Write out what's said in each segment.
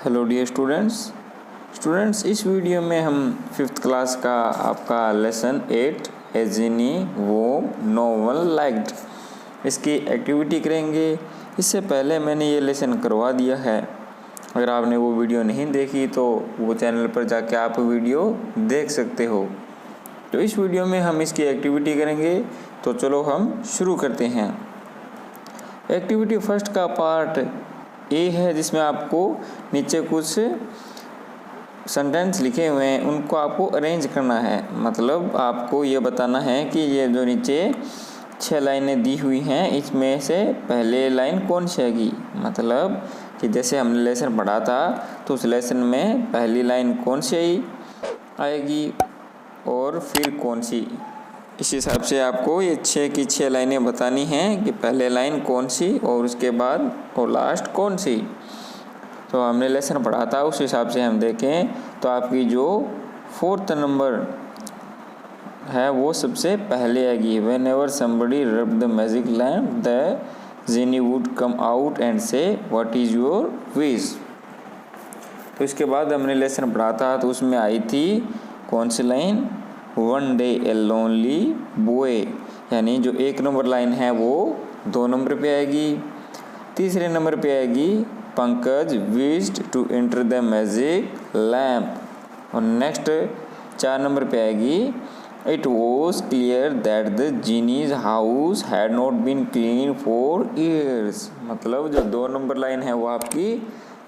Hello dear students, इस video में हम 5th क्लास का आपका लेसन 8 ए जीनी वोम नो वन लाइक्ड इसकी एक्टिविटी करेंगे। इससे पहले मैंने ये लेसन करवा दिया है। अगर आपने वो वीडियो नहीं देखी तो वो चैनल पर जाके आप वीडियो देख सकते हो। तो इस वीडियो में हम इसकी एक्टिविटी करेंगे। तो चलो हम शुरू करते हैं। एक्टिविटी फर्स्ट का पार्ट ए है, जिसमें आपको नीचे कुछ सेंटेंस लिखे हुए हैं, उनको आपको अरेंज करना है। मतलब आपको ये बताना है कि ये जो नीचे 6 लाइनें दी हुई हैं, इसमें से पहले लाइन कौन सी आएगी। मतलब कि जैसे हमने लेसन पढ़ा था तो उस लेसन में पहली लाइन कौन सी आएगी और फिर कौन सी। इस हिसाब से आपको ये 6 की 6 लाइनें बतानी हैं कि पहले लाइन कौन सी और उसके बाद और लास्ट कौन सी। तो हमने लेसन पढ़ा था, उस हिसाब से हम देखें तो आपकी जो 4th नंबर है वो सबसे पहले आएगी। Whenever somebody rub the magic lamp the genie would come out and say what is your wish. तो इसके बाद हमने लेसन पढ़ा था तो उसमें आई थी कौन सी line, one day a lonely boy, यानी जो 1 नंबर लाइन है वो 2 नंबर पे आएगी। तीसरे नंबर पे आएगी Pankaj wished to enter the magic lamp. और नेक्स्ट 4 नंबर पे आएगी it was clear that the genie's house had not been clean for years. मतलब जो 2 नंबर लाइन है वो आपकी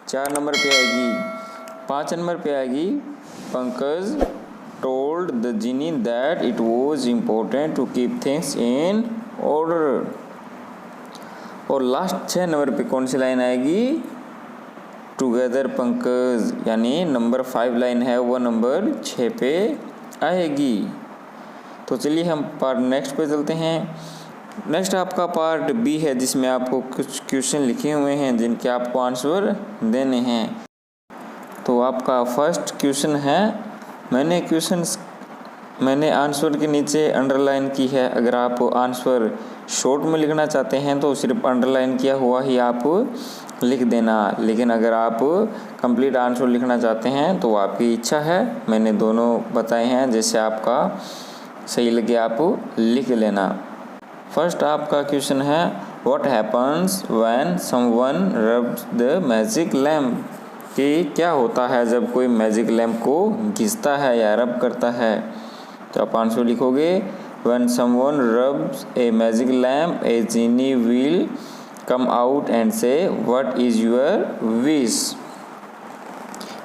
4 नंबर पे आएगी। 5 नंबर पे आएगी Pankaj told the genie that it was important to keep things in order। और लास्ट 6 नंबर पे कौन सी लाइन आएगी, टुगेदर पंकज, यानी नंबर 5 लाइन है वो नंबर 6 पे आएगी। तो चलिए हम पार्ट नेक्स्ट पे चलते हैं। नेक्स्ट आपका पार्ट बी है, जिसमें आपको कुछ क्वेश्चन लिखे हुए हैं जिनके आपको आंसर देने हैं। तो आपका फर्स्ट क्वेश्चन है, मैंने आंसर के नीचे अंडरलाइन की है। अगर आप आंसर शॉर्ट में लिखना चाहते हैं तो सिर्फ अंडरलाइन किया हुआ ही आप लिख देना, लेकिन अगर आप कंप्लीट आंसर लिखना चाहते हैं तो आपकी इच्छा है। मैंने दोनों बताए हैं, जैसे आपका सही लगे आप लिख लेना। फर्स्ट आपका क्वेश्चन है what happens when someone rubs the magic lamp, कि क्या होता है जब कोई मैजिक लैम्प को घिसता है या रब करता है। तो आप आंसर लिखोगे when someone rubs a magic lamp a genie will come out and say what is your wish.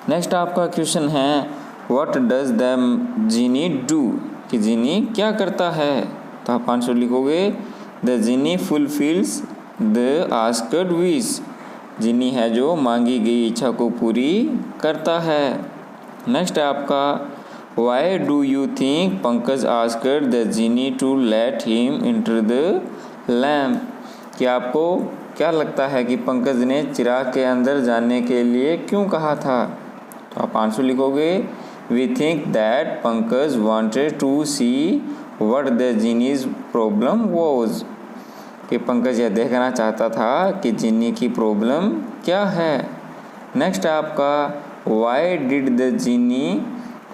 Next आपका क्वेश्चन है what does the genie do, कि जीनी क्या करता है। तो आप आंसर लिखोगे the genie fulfils the asked wish, genie है जो मांगी गई इच्छा को पूरी करता है। नेक्स्ट आपका why do you think Pankaj asked the genie to let him enter the lamp, कि आपको क्या लगता है कि पंकज ने चिराग के अंदर जाने के लिए क्यों कहा था। तो आप आंसर लिखोगे we think that Pankaj wanted to see what the genie's problem was, कि पंकज यह देखना चाहता था कि जिन्नी की प्रॉब्लम क्या है। नेक्स्ट आपका why did the Jini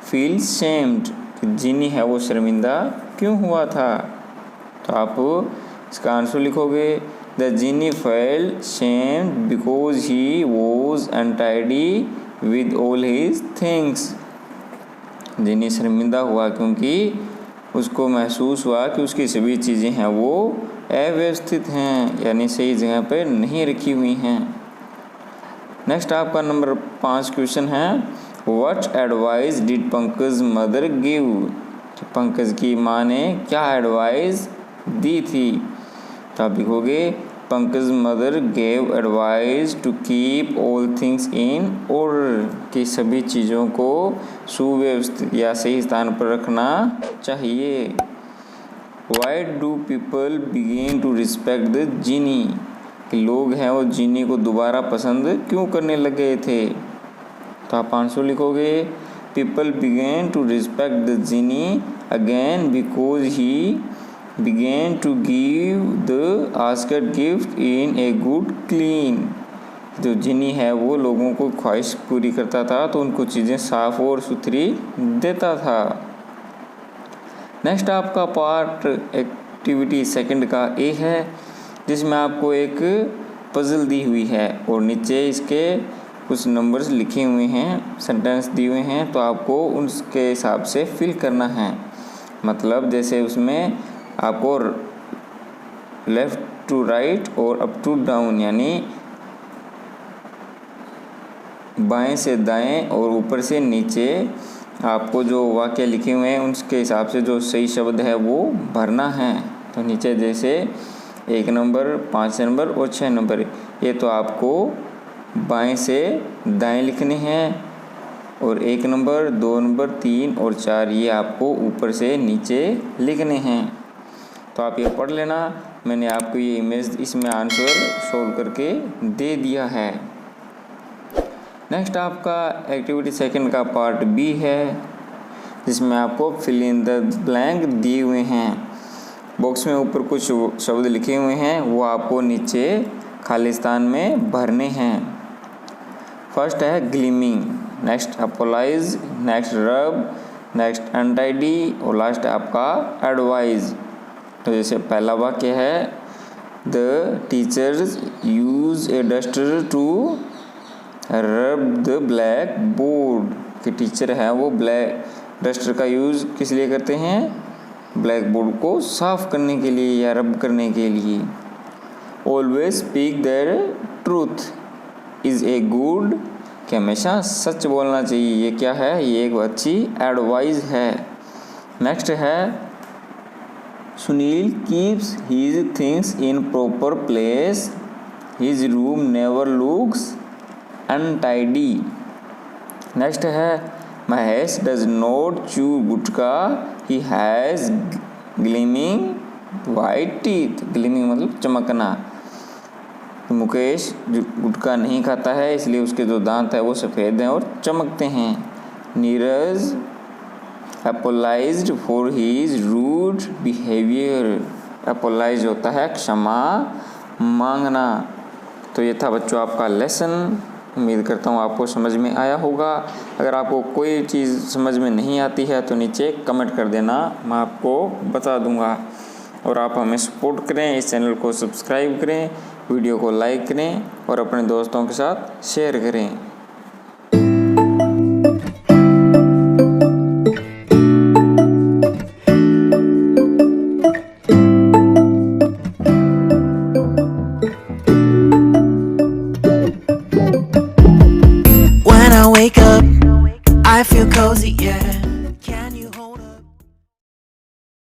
feel shamed, कि जिनी है वो शर्मिंदा क्यों हुआ था। तो आप इसका आंसर लिखोगे the genie felt shamed because he was untidy with all his things, genie शर्मिंदा हुआ क्योंकि उसको महसूस हुआ कि उसकी सभी चीज़ें हैं वो अव्यवस्थित हैं, यानी सही जगह पर नहीं रखी हुई हैं। नेक्स्ट आपका नंबर 5 क्वेश्चन है what advice did Pankaj mother give, Pankaj की माँ ने क्या एडवाइस दी थी। तो आप लिखोगे Pankaj mother gave advice to keep all things in order, कि सभी चीज़ों को सुव्यवस्थित या सही स्थान पर रखना चाहिए। Why do people begin to respect the genie, कि लोग हैं वो जीनी को दोबारा पसंद क्यों करने लगे थे। तो आप आंसर लिखोगे people began to respect the genie again because he began to give the asked gift in a good clean, जो जिनी है वो लोगों को ख्वाहिश पूरी करता था, तो उनको चीज़ें साफ और सुथरी देता था। नेक्स्ट आपका पार्ट एक्टिविटी सेकंड का ए है, जिसमें आपको एक पजल दी हुई है और नीचे इसके कुछ नंबर्स लिखे हुए हैं, सेंटेंस दिए हुए हैं, तो आपको उसके हिसाब से फिल करना है। मतलब जैसे उसमें आपको लेफ़्ट टू राइट और अप टू डाउन, यानी बाएं से दाएं और ऊपर से नीचे आपको जो वाक्य लिखे हुए हैं उसके हिसाब से जो सही शब्द है वो भरना है। तो नीचे जैसे 1 नंबर, 5 नंबर और 6 नंबर, ये तो आपको बाएं से दाएं लिखने हैं, और 1 नंबर, 2 नंबर, 3 और 4 ये आपको ऊपर से नीचे लिखने हैं। तो आप ये पढ़ लेना, मैंने आपको ये इमेज इसमें आंसर सोल्व करके दे दिया है। नेक्स्ट आपका एक्टिविटी सेकंड का पार्ट बी है, जिसमें आपको फिल इन द ब्लैंक दिए हुए हैं। बॉक्स में ऊपर कुछ शब्द लिखे हुए हैं, वो आपको नीचे खालिस्तान में भरने हैं। फर्स्ट है gleaming, next apologise, next rub, next untidy और लास्ट आपका एडवाइज। तो जैसे पहला वाक्य है, the teachers use a duster to rub the black board, कि टीचर है वो ब्लैक डस्टर का यूज़ किस लिए करते हैं, ब्लैक बोर्ड को साफ करने के लिए या रब करने के लिए। Always speak their truth is a good, कि हमेशा सच बोलना चाहिए, ये क्या है, ये एक अच्छी एडवाइस है। नेक्स्ट है, Sunil keeps his things in proper place, his room never looks untidy. Next है, Mahesh does not chew gutka, he has gleaming white teeth, gleaming मतलब चमकना। मुकेश गुटखा नहीं खाता है, इसलिए उसके जो दांत है वो सफ़ेद हैं और चमकते हैं। Neeraj apologised for his rude behaviour, apologise होता है क्षमा मांगना। तो ये था बच्चों आपका लेसन, उम्मीद करता हूँ आपको समझ में आया होगा। अगर आपको कोई चीज़ समझ में नहीं आती है तो नीचे कमेंट कर देना, मैं आपको बता दूँगा। और आप हमें सपोर्ट करें, इस चैनल को सब्सक्राइब करें, वीडियो को लाइक करें और अपने दोस्तों के साथ शेयर करें। When I wake up, I feel cozy, yeah.